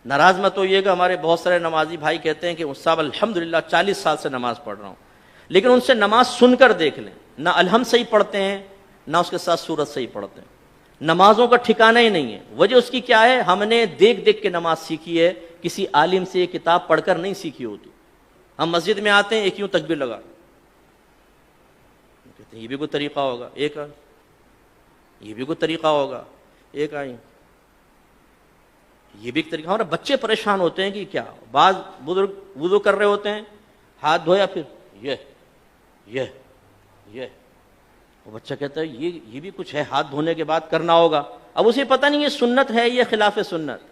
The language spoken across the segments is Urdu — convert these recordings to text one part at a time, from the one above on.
ناراض مت ہوئیے گا، ہمارے بہت سارے نمازی بھائی کہتے ہیں کہ صاحب الحمدللہ 40 سال سے نماز پڑھ رہا ہوں، لیکن ان سے نماز سن کر دیکھ لیں، نہ الحمد صحیح پڑھتے ہیں نہ اس کے ساتھ سورت صحیح پڑھتے ہیں، نمازوں کا ٹھکانہ ہی نہیں ہے۔ وجہ اس کی کیا ہے؟ ہم نے دیکھ دیکھ کے نماز سیکھی ہے، کسی عالم سے کتاب پڑھ کر نہیں سیکھی ہوتی۔ ہم مسجد میں آتے ہیں ایک یوں تکبیر لگا، کہتے ہیں یہ بھی کوئی طریقہ ہوگا، ایک آئی، یہ بھی کوئی طریقہ ہوگا، ایک آئی، یہ بھی ایک طریقہ۔ ہمارے بچے پریشان ہوتے ہیں کہ کیا، بعض بزرگ وضو کر رہے ہوتے ہیں، ہاتھ دھویا پھر یہ وہ بچہ کہتا ہے یہ بھی کچھ ہے، ہاتھ دھونے کے بعد کرنا ہوگا۔ اب اسے پتہ نہیں یہ سنت ہے یہ خلاف سنت۔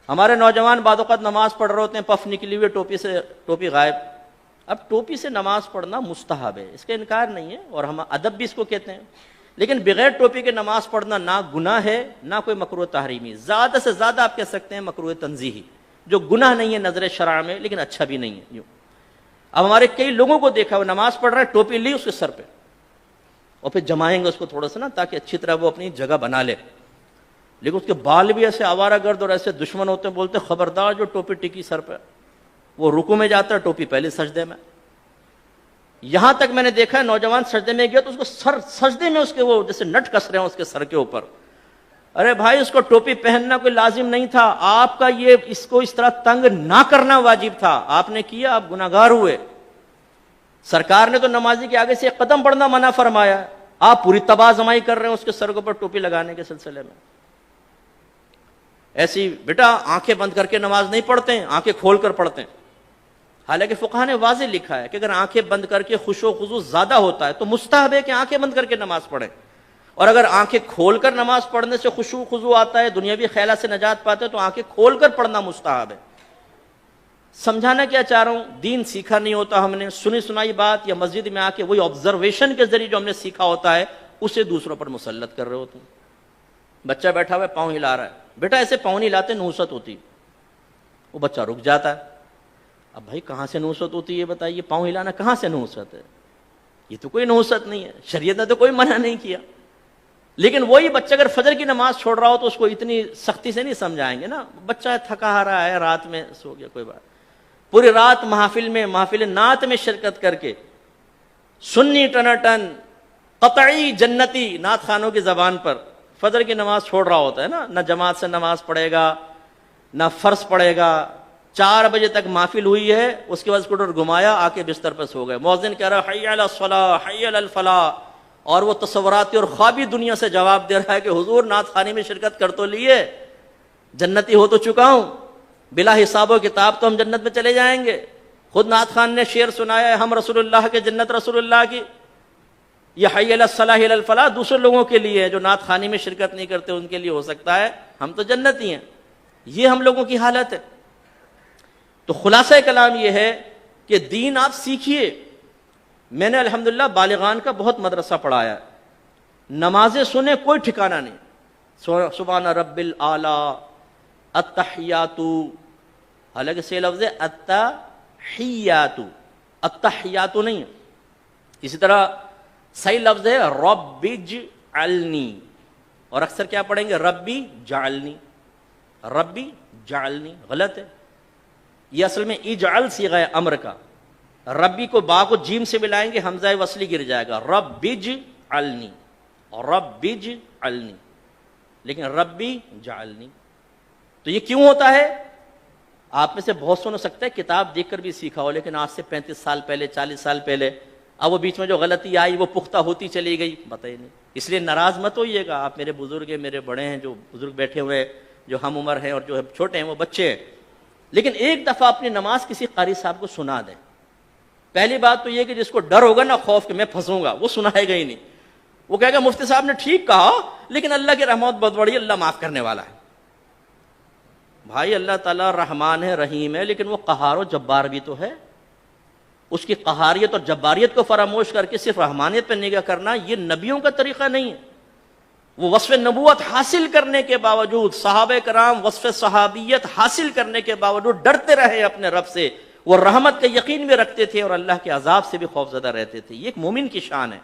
ہمارے نوجوان بعض اوقات نماز پڑھ رہے ہوتے ہیں، پف نکلی ہوئی ٹوپی غائب۔ اب ٹوپی سے نماز پڑھنا مستحب ہے، اس کا انکار نہیں ہے، اور ہم ادب بھی اس کو کہتے ہیں، لیکن بغیر ٹوپی کے نماز پڑھنا نہ گناہ ہے نہ کوئی مکروہ تحریمی، زیادہ سے زیادہ آپ کہہ سکتے ہیں مکروہ تنزیہی، جو گناہ نہیں ہے نظر شرع میں لیکن اچھا بھی نہیں ہے۔ یوں اب ہمارے کئی لوگوں کو دیکھا وہ نماز پڑھ رہا ہے، ٹوپی لی اس کے سر پہ، اور پھر جمائیں گے اس کو تھوڑا سا نا تاکہ اچھی طرح وہ اپنی جگہ بنا لے، لیکن اس کے بال بھی ایسے آوارہ گرد اور ایسے دشمن ہوتے ہیں، بولتے خبردار جو ٹوپی ٹکی سر پہ، وہ رکوع میں جاتا ہے ٹوپی پہلے سجدے میں۔ یہاں تک میں نے دیکھا ہے نوجوان سجدے میں گیا تو اس کو سجدے میں اس کے وہ جیسے نٹ کس رہے ہیں اس کے سر کے اوپر۔ ارے بھائی اس کو ٹوپی پہننا کوئی لازم نہیں تھا، آپ کا یہ اس کو اس طرح تنگ نہ کرنا واجب تھا، آپ نے کیا، آپ گناہگار ہوئے۔ سرکار نے تو نمازی کے آگے سے ایک قدم بڑھنا منع فرمایا، آپ پوری تباہ زمائی کر رہے ہیں اس کے سر کے اوپر ٹوپی لگانے کے سلسلے میں۔ ایسی بیٹا آنکھیں بند کر کے نماز نہیں پڑھتے ہیں، آنکھیں کھول کر پڑھتے ہیں۔ حالانکہ فقہ نے واضح لکھا ہے کہ اگر آنکھیں بند کر کے خشوع و خضوع زیادہ ہوتا ہے تو مستحب ہے کہ آنکھیں بند کر کے نماز پڑھیں، اور اگر آنکھیں کھول کر نماز پڑھنے سے خشوع و خضوع آتا ہے، دنیاوی خیالات سے نجات پاتے ہیں، تو آنکھیں کھول کر پڑھنا مستحب ہے۔ سمجھانا کیا چاہ رہا ہوں، دین سیکھا نہیں ہوتا ہم نے، سنی سنائی بات یا مسجد میں آ کے وہی آبزرویشن کے ذریعے جو ہم نے سیکھا ہوتا ہے اسے دوسروں پر مسلط کر رہے ہوتے ہیں۔ بچہ بیٹھا ہوا ہے پاؤں ہلا رہا ہے، بیٹا ایسے پاؤں نہیں ہلاتے، نحوست ہوتی، وہ بچہ رک جاتا ہے۔ اب بھائی کہاں سے نحوست ہوتی ہے یہ بتائیے، پاؤں ہلانا کہاں سے نحوست ہے؟ یہ تو کوئی نحوست نہیں ہے، شریعت نے تو کوئی منع نہیں کیا۔ لیکن وہی بچہ اگر فجر کی نماز چھوڑ رہا ہو تو اس کو اتنی سختی سے نہیں سمجھائیں گے نا، بچہ تھکا آ رہا ہے، رات میں سو گیا، کوئی بات، پوری رات محفل نعت میں شرکت کر کے سنی ٹناٹن قطعی جنتی نعت خانوں کی زبان پر فجر کی نماز چھوڑ رہا ہوتا ہے نا، نہ جماعت سے نماز پڑھے گا نہ فرض پڑھے گا، 4 بجے تک محفل ہوئی ہے، اس کے بعد اسکوٹر گھمایا، آ کے بستر پر سو گئے، مؤذن کہہ رہا ہے حی علی الصلاۃ حی علی الفلاح، اور وہ تصوراتی اور خوابی دنیا سے جواب دے رہا ہے کہ حضور نعت خوانی میں شرکت کر تو لیے، جنتی ہو تو چکا ہوں، بلا حساب و کتاب تو ہم جنت میں چلے جائیں گے۔ خود نعت خان نے شعر سنایا ہے، ہم رسول اللہ کے جنت رسول اللہ کی، یہ حی علی الصلاح حی علی الفلاح دوسرے لوگوں کے لیے ہے جو نعت خوانی میں شرکت نہیں کرتے، ان کے لیے ہو سکتا ہے، ہم تو جنتی ہیں۔ یہ ہم لوگوں کی حالت ہے۔ تو خلاصہ کلام یہ ہے کہ دین آپ سیکھیے۔ میں نے الحمدللہ بالغان کا بہت مدرسہ پڑھایا ہے، نمازیں سنیں کوئی ٹھکانہ نہیں، سبحان رب الاعلیٰ، التحیات، حالانکہ سے لفظ ہے التحیات، التحیات نہیں ہے۔ اسی طرح صحیح لفظ ہے رب اجعلنی، اور اکثر کیا پڑھیں گے ربی جعلنی، ربی جعلنی، غلط ہے۔ یہ اصل میں اجعل صیغہ امر کا، ربی کو با کو جیم سے ملائیں گے حمزہ وصلی گر جائے گا، رب اجعلنی، رب اجعلنی، لیکن ربی جعلنی۔ تو یہ کیوں ہوتا ہے؟ آپ میں سے بہت سن ہو سکتا ہے کتاب دیکھ کر بھی سیکھا ہو، لیکن آج سے 35 سال پہلے 40 سال پہلے، اب وہ بیچ میں جو غلطی آئی وہ پختہ ہوتی چلی گئی، بتائیے نہیں۔ اس لیے ناراض مت ہوئیے گا، آپ میرے بزرگ ہیں، میرے بڑے ہیں، جو بزرگ بیٹھے ہوئے جو ہم عمر ہیں اور جو چھوٹے ہیں وہ بچے ہیں، لیکن ایک دفعہ اپنی نماز کسی قاری صاحب کو سنا دیں۔ پہلی بات تو یہ کہ جس کو ڈر ہوگا نا خوف کہ میں پھنسوں گا، وہ سنائے گا ہی نہیں، وہ کہے گا مفتی صاحب نے ٹھیک کہا لیکن اللہ کی رحمت بہت بڑی، اللہ معاف کرنے والا ہے۔ بھائی اللہ تعالیٰ رحمان ہے، رحیم ہے، لیکن وہ قہار و جبار بھی تو ہے۔ اس کی قہاریت اور جباریت کو فراموش کر کے صرف رحمانیت پہ نگاہ کرنا یہ نبیوں کا طریقہ نہیں ہے۔ وہ وصف نبوت حاصل کرنے کے باوجود، صحابہ کرام وصف صحابیت حاصل کرنے کے باوجود ڈرتے رہے اپنے رب سے، وہ رحمت کا یقین بھی رکھتے تھے اور اللہ کے عذاب سے بھی خوفزدہ رہتے تھے۔ یہ ایک مومن کی شان ہے۔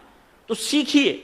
تو سیکھیے،